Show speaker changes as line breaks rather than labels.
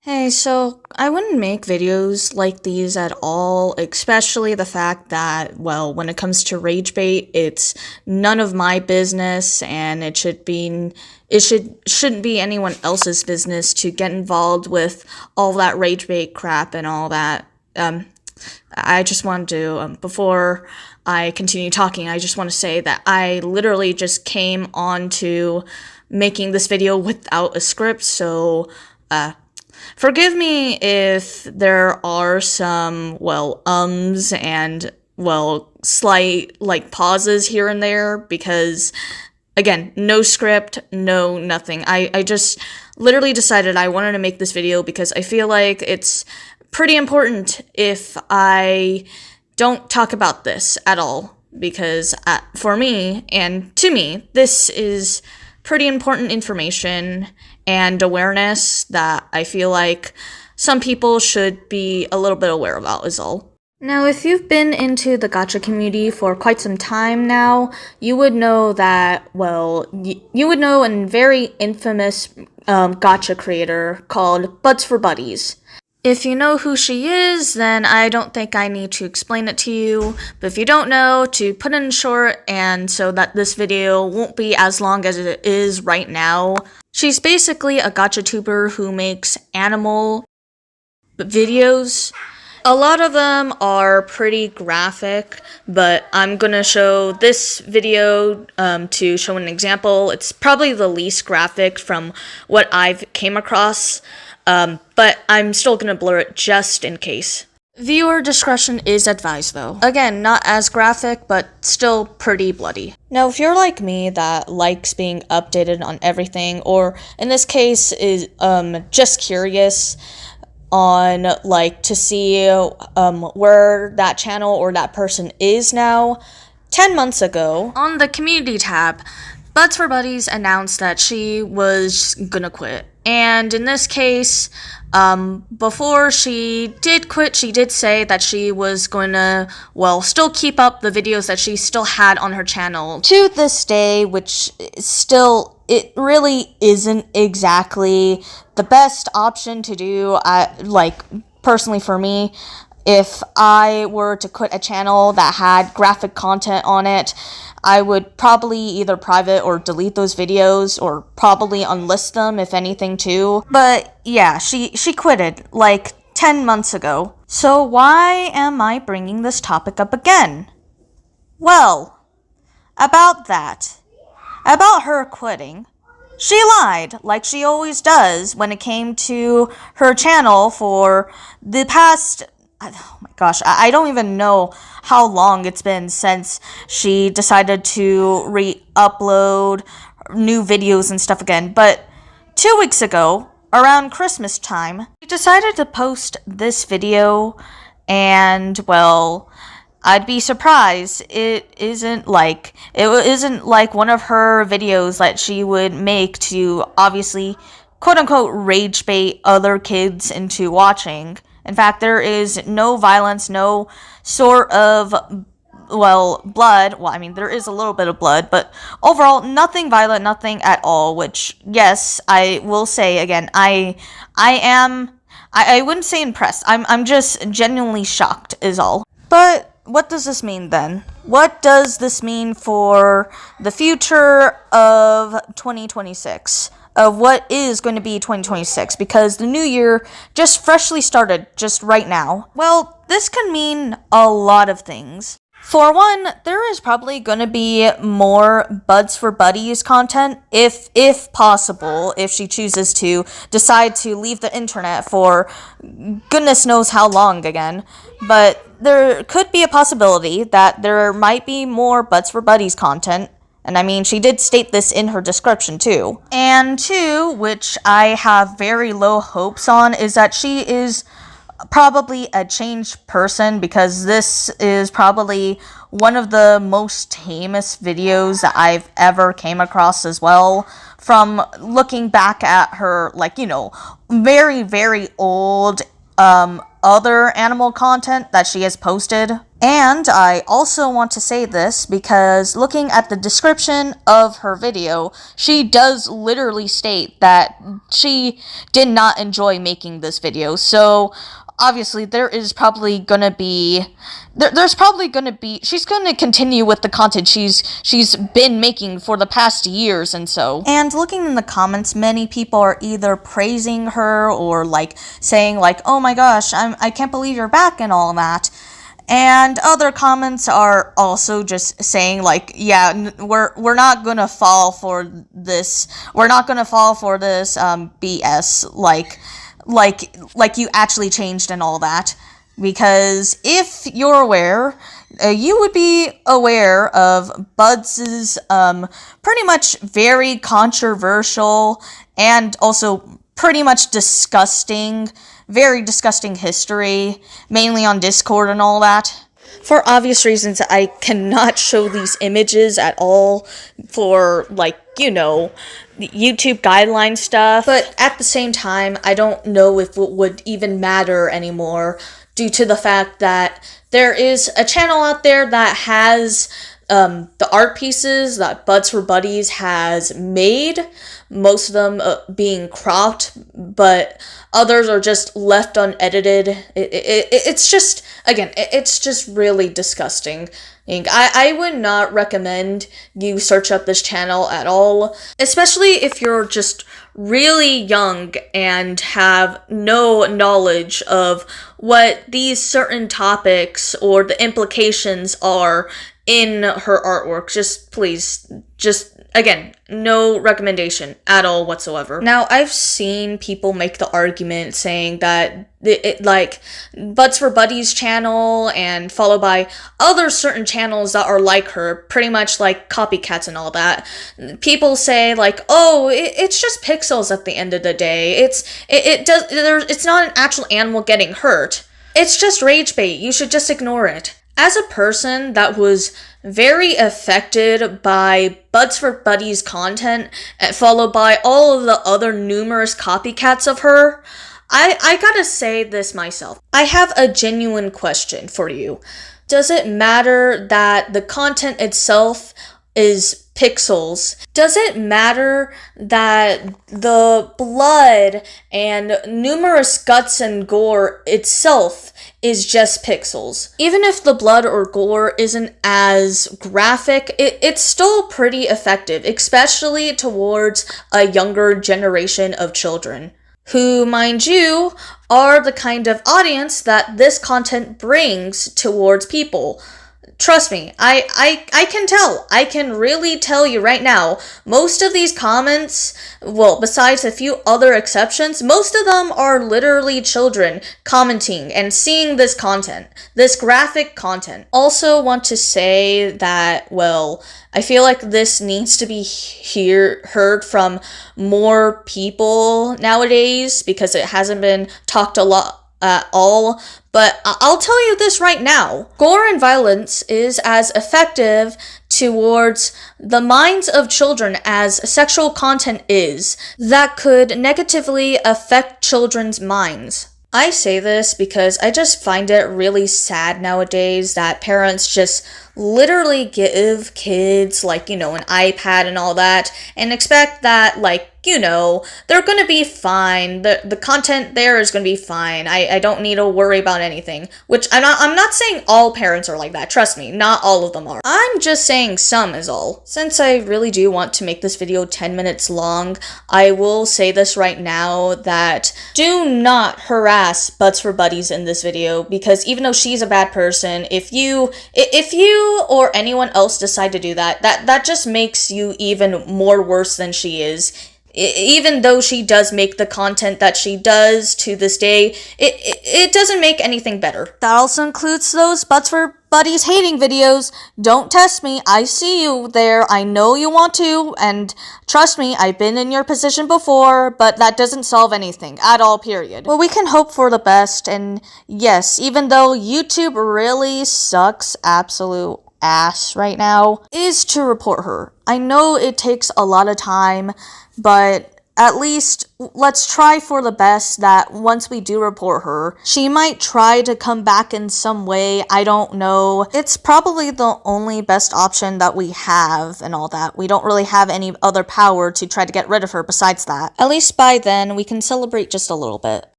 Hey, so I wouldn't make videos like these at all, especially the fact that, well, when it comes to rage bait, it's none of my business and shouldn't be anyone else's business to get involved with all that rage bait crap and all that. I just wanted to, before I continue talking, I just want to say that I literally just came on to making this video without a script, so, forgive me if there are some, and, slight, pauses here and there, because, again, no script, no nothing. I just literally decided I wanted to make this video because I feel like it's pretty important if I don't talk about this at all, because for me, and to me, this is pretty important information and awareness that I feel like some people should be a little bit aware about is all. Now, if you've been into the gacha community for quite some time now, you would know that, you would know a very infamous gacha creator called BudsforBuddies. If you know who she is, then I don't think I need to explain it to you, but if you don't know, to put it in short and so that this video won't be as long as it is right now, she's basically a gacha tuber who makes animal videos. A lot of them are pretty graphic, but I'm gonna show this video to show an example. It's probably the least graphic from what I've came across. But I'm still gonna blur it just in case. Viewer discretion is advised though. Again, not as graphic, but still pretty bloody. Now, if you're like me that likes being updated on everything, or in this case is just curious on to see where that channel or that person is now, 10 months ago, on the community tab, BudsforBuddies announced that she was gonna quit. And in this case, before she did quit, she did say that she was going to, still keep up the videos that she still had on her channel to this day, which still, it really isn't exactly the best option to do, personally for me. If I were to quit a channel that had graphic content on it, I would probably either private or delete those videos, or probably unlist them, if anything, too. But yeah, she quitted, 10 months ago. So why am I bringing this topic up again? Well, about that. About her quitting. She lied, like she always does, when it came to her channel for the past... Oh my gosh, I don't even know how long it's been since she decided to re-upload new videos and stuff again. But 2 weeks ago, around Christmas time, she decided to post this video, and, I'd be surprised it isn't like one of her videos that she would make to obviously quote-unquote rage bait other kids into watching. In fact, there is no violence, no sort of, blood. Well, I mean, there is a little bit of blood, but overall, nothing violent, nothing at all, which, yes, I will say, again, I wouldn't say impressed. I'm just genuinely shocked, is all. But what does this mean, then? What does this mean for the future of 2026? Of what is going to be 2026, because the new year just freshly started just right now. Well, this can mean a lot of things. For one, there is probably going to be more BudsforBuddies content, if possible, if she chooses to decide to leave the internet for goodness knows how long again. But there could be a possibility that there might be more BudsforBuddies content. And I mean, she did state this in her description, too. And two, which I have very low hopes on, is that she is probably a changed person, because this is probably one of the most tamest videos that I've ever came across as well. From looking back at her, very, very old, other animal content that she has posted. And I also want to say this because looking at the description of her video, she does literally state that she did not enjoy making this video. So obviously there is probably gonna be she's gonna continue with the content she's been making for the past years and so. And looking in the comments, many people are either praising her or like saying like, oh my gosh, I can't believe you're back and all that. And other comments are also just saying like, yeah, we're not gonna fall for this. We're not gonna fall for this BS. Like you actually changed and all that. Because if you're aware, you would be aware of Buds' pretty much very controversial and also pretty much very disgusting history, mainly on Discord and all that. For obvious reasons, I cannot show these images at all for, like, you know, YouTube guideline stuff. But at the same time, I don't know if it would even matter anymore due to the fact that there is a channel out there that has the art pieces that BudsforBuddies has made, most of them being cropped, but others are just left unedited. It's just, again, it's just really disgusting. I would not recommend you search up this channel at all, especially if you're just really young and have no knowledge of what these certain topics or the implications are in her artwork. Just please, again, no recommendation at all whatsoever. Now, I've seen people make the argument saying that like BudsforBuddies channel and followed by other certain channels that are like her, pretty much like copycats and all that. People say like, oh, it's just pixels at the end of the day. It's not an actual animal getting hurt. It's just rage bait. You should just ignore it. As a person that was very affected by BudsforBuddies content, followed by all of the other numerous copycats of her, I gotta say this myself. I have a genuine question for you. Does it matter that the content itself is pixels? Does it matter that the blood and numerous guts and gore itself is just pixels? Even if the blood or gore isn't as graphic, it's still pretty effective, especially towards a younger generation of children, who, mind you, are the kind of audience that this content brings towards people. Trust me, I can tell. I can really tell you right now, most of these comments, well, besides a few other exceptions, most of them are literally children commenting and seeing this content, this graphic content. Also want to say that, well, I feel like this needs to be heard from more people nowadays because it hasn't been talked a lot at all. But I'll tell you this right now. Gore and violence is as effective towards the minds of children as sexual content is that could negatively affect children's minds. I say this because I just find it really sad nowadays that parents just literally give kids, like, you know, an iPad and all that, and expect that, like, you know, they're gonna be fine. The content there is gonna be fine. I don't need to worry about anything. Which I'm not saying all parents are like that. Trust me, not all of them are. I'm just saying some is all. Since I really do want to make this video 10 minutes long, I will say this right now that do not harass BudsforBuddies in this video, because even though she's a bad person, if you or anyone else decide to do that just makes you even more worse than she is. Even though she does make the content that she does to this day, it doesn't make anything better. That also includes those BudsforBuddies hating videos. Don't test me. I see you there. I know you want to, and trust me, I've been in your position before, but that doesn't solve anything at all, period. Well, we can hope for the best, and yes, even though YouTube really sucks absolute ass right now, is to report her. I know it takes a lot of time, but at least let's try for the best that once we do report her, she might try to come back in some way. I don't know. It's probably the only best option that we have and all that. We don't really have any other power to try to get rid of her besides that. At least by then, we can celebrate just a little bit.